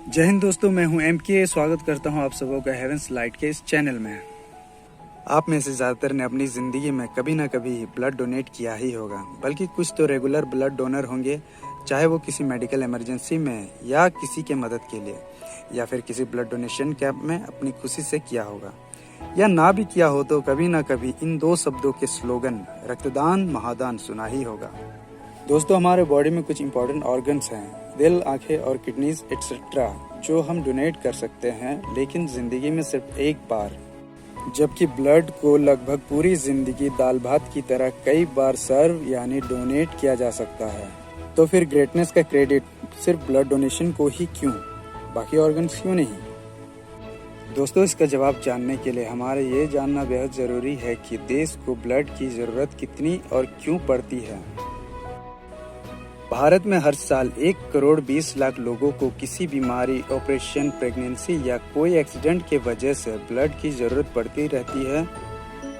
जय हिंद दोस्तों, मैं हूं MK। स्वागत करता हूं आप सबों का हेवेंस लाइट के इस चैनल में। आप में से ज़्यादातर ने अपनी ज़िंदगी में कभी ना कभी ब्लड डोनेट किया ही होगा, बल्कि कुछ तो रेगुलर ब्लड डोनर होंगे, चाहे वो किसी मेडिकल इमरजेंसी में या किसी के मदद के लिए, या फिर किसी ब्लड डोनेशन कैंप में अपनी खुशी से किया होगा, या ना भी किया हो तो कभी ना कभी इन दो शब्दों के स्लोगन रक्तदान महादान सुना ही होगा। दोस्तों, हमारे बॉडी में कुछ इंपॉर्टेंट ऑर्गन्स हैं, दिल, आंखें और किडनीज एक्सेट्रा, जो हम डोनेट कर सकते हैं, लेकिन जिंदगी में सिर्फ एक बार। जबकि ब्लड को लगभग पूरी जिंदगी दाल भात की तरह कई बार सर्व यानी डोनेट किया जा सकता है। तो फिर ग्रेटनेस का क्रेडिट सिर्फ ब्लड डोनेशन को ही क्यों, बाकी ऑर्गन्स क्यों नहीं? दोस्तों, इसका जवाब जानने के लिए हमारे ये जानना बेहद ज़रूरी है कि देश को ब्लड की ज़रूरत कितनी और क्यों पड़ती है। भारत में हर साल 1 करोड़ 20 लाख लोगों को किसी बीमारी, ऑपरेशन, प्रेगनेंसी या कोई एक्सीडेंट के वजह से ब्लड की ज़रूरत पड़ती रहती है,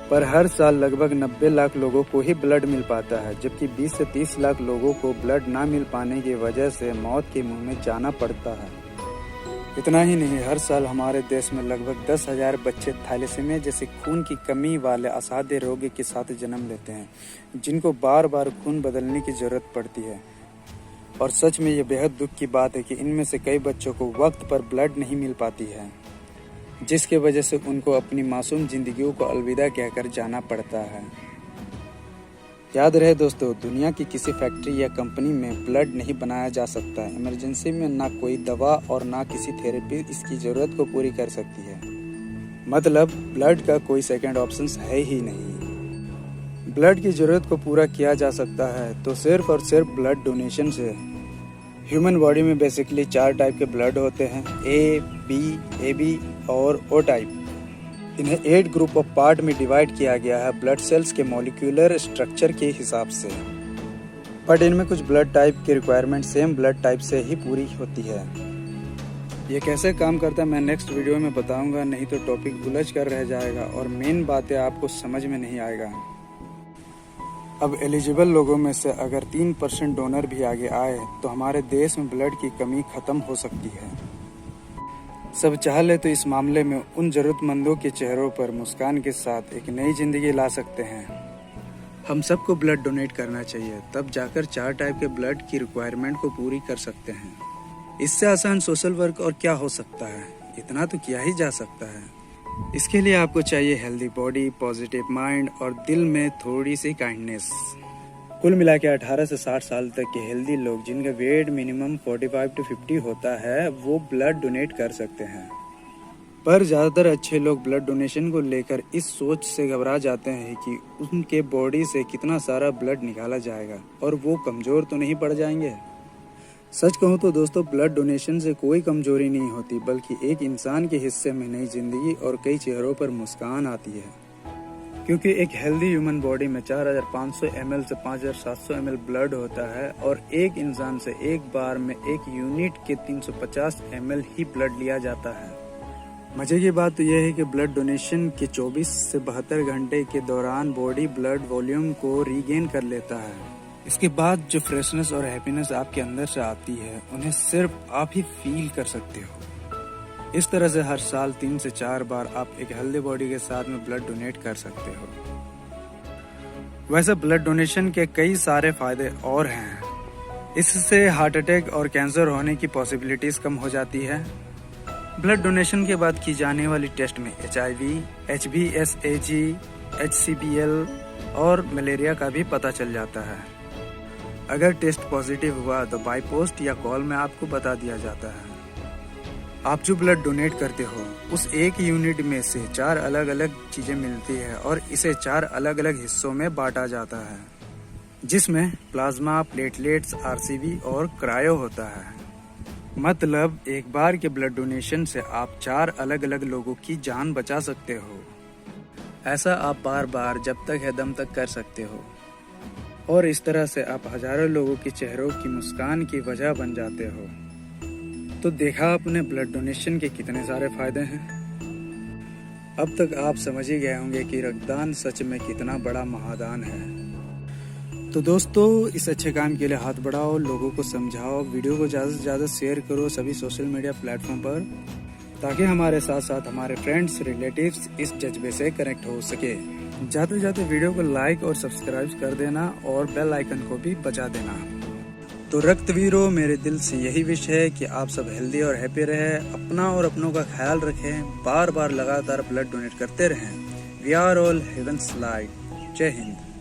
पर हर साल लगभग 90 लाख लोगों को ही ब्लड मिल पाता है, जबकि 20 से 30 लाख लोगों को ब्लड ना मिल पाने की वजह से मौत के मुंह में जाना पड़ता है। इतना ही नहीं, हर साल हमारे देश में लगभग 10,000 बच्चे थैलेसीमिया जैसे खून की कमी वाले असाध्य रोग के साथ जन्म लेते हैं, जिनको बार बार खून बदलने की ज़रूरत पड़ती है। और सच में ये बेहद दुख की बात है कि इनमें से कई बच्चों को वक्त पर ब्लड नहीं मिल पाती है, जिसके वजह से उनको अपनी मासूम जिंदगियों को अलविदा कहकर जाना पड़ता है। याद रहे दोस्तों, दुनिया की किसी फैक्ट्री या कंपनी में ब्लड नहीं बनाया जा सकता। इमरजेंसी में ना कोई दवा और ना किसी थेरेपी इसकी ज़रूरत को पूरी कर सकती है। मतलब ब्लड का कोई सेकंड ऑप्शन है ही नहीं। ब्लड की ज़रूरत को पूरा किया जा सकता है तो सिर्फ और सिर्फ ब्लड डोनेशन से। ह्यूमन बॉडी में बेसिकली 4 टाइप के ब्लड होते हैं, A, B, AB और O टाइप। इन्हें 8 ग्रुप ऑफ पार्ट में डिवाइड किया गया है ब्लड सेल्स के मॉलिक्यूलर स्ट्रक्चर के हिसाब से। बट इनमें कुछ ब्लड टाइप की रिक्वायरमेंट सेम ब्लड टाइप से ही पूरी होती है। ये कैसे काम करता है मैं नेक्स्ट वीडियो में बताऊंगा, नहीं तो टॉपिक उलझ कर रह जाएगा और मेन बातें आपको समझ में नहीं आएगा। अब एलिजिबल लोगों में से अगर 3% डोनर भी आगे आए तो हमारे देश में ब्लड की कमी खत्म हो सकती है। सब चाह ले तो इस मामले में उन जरूरतमंदों के चेहरों पर मुस्कान के साथ एक नई जिंदगी ला सकते हैं। हम सबको ब्लड डोनेट करना चाहिए, तब जाकर 4 टाइप के ब्लड की रिक्वायरमेंट को पूरी कर सकते हैं। इससे आसान सोशल वर्क और क्या हो सकता है, इतना तो किया ही जा सकता है। इसके लिए आपको चाहिए हेल्दी बॉडी, पॉजिटिव माइंड और दिल में थोड़ी सी काइंडनेस। कुल मिला के 18 से 60 साल तक के हेल्दी लोग जिनका वेट मिनिमम 45 to 50 होता है, वो ब्लड डोनेट कर सकते हैं। पर ज़्यादातर अच्छे लोग ब्लड डोनेशन को लेकर इस सोच से घबरा जाते हैं कि उनके बॉडी से कितना सारा ब्लड निकाला जाएगा और वो कमज़ोर तो नहीं पड़ जाएंगे। सच कहूँ तो दोस्तों, ब्लड डोनेशन से कोई कमजोरी नहीं होती, बल्कि एक इंसान के हिस्से में नई जिंदगी और कई चेहरों पर मुस्कान आती है। क्योंकि एक हेल्दी ह्यूमन बॉडी में 4,500 ml से 5,700 ml ब्लड होता है और एक इंसान से एक बार में एक यूनिट के 350 ml ही ब्लड लिया जाता है। मजे की बात तो यह है कि ब्लड डोनेशन के 24 से 72 घंटे के दौरान बॉडी ब्लड वॉल्यूम को रीगेन कर लेता है। इसके बाद जो फ्रेशनेस और हैप्पीनेस आपके अंदर से आती है, उन्हें सिर्फ आप ही फील कर सकते हो। इस तरह से हर साल 3 से 4 बार आप एक हेल्दी बॉडी के साथ में ब्लड डोनेट कर सकते हो। वैसे ब्लड डोनेशन के कई सारे फायदे और हैं। इससे हार्ट अटैक और कैंसर होने की पॉसिबिलिटीज कम हो जाती है। ब्लड डोनेशन के बाद की जाने वाली टेस्ट में HIV, HBsAg, HCBL और मलेरिया का भी पता चल जाता है। अगर टेस्ट पॉजिटिव हुआ तो बाय पोस्ट या कॉल में आपको बता दिया जाता है। आप जो ब्लड डोनेट करते हो, उस एक यूनिट में से 4 अलग अलग चीज़ें मिलती है और इसे 4 अलग अलग हिस्सों में बांटा जाता है, जिसमें प्लाज्मा, प्लेटलेट्स, RCB और क्रायो होता है। मतलब एक बार के ब्लड डोनेशन से आप 4 अलग अलग लोगों की जान बचा सकते हो। ऐसा आप बार बार जब तक है दम तक कर सकते हो और इस तरह से आप हजारों लोगों के चेहरों की मुस्कान की वजह बन जाते हो। तो देखा आपने ब्लड डोनेशन के कितने सारे फायदे हैं। अब तक आप समझ ही गए होंगे कि रक्तदान सच में कितना बड़ा महादान है। तो दोस्तों, इस अच्छे काम के लिए हाथ बढ़ाओ, लोगों को समझाओ, वीडियो को ज़्यादा से ज़्यादा शेयर करो सभी सोशल मीडिया प्लेटफॉर्म पर, ताकि हमारे साथ साथ हमारे फ्रेंड्स रिलेटिव्स इस जज्बे से कनेक्ट हो सके। जाते जाते वीडियो को लाइक और सब्सक्राइब कर देना और बेल आइकन को भी बजा देना। तो रक्तवीरों, मेरे दिल से यही विश है कि आप सब हेल्दी और हैप्पी रहें, अपना और अपनों का ख्याल रखें, बार बार लगातार ब्लड डोनेट करते रहें। We are all heaven's light. जय हिंद।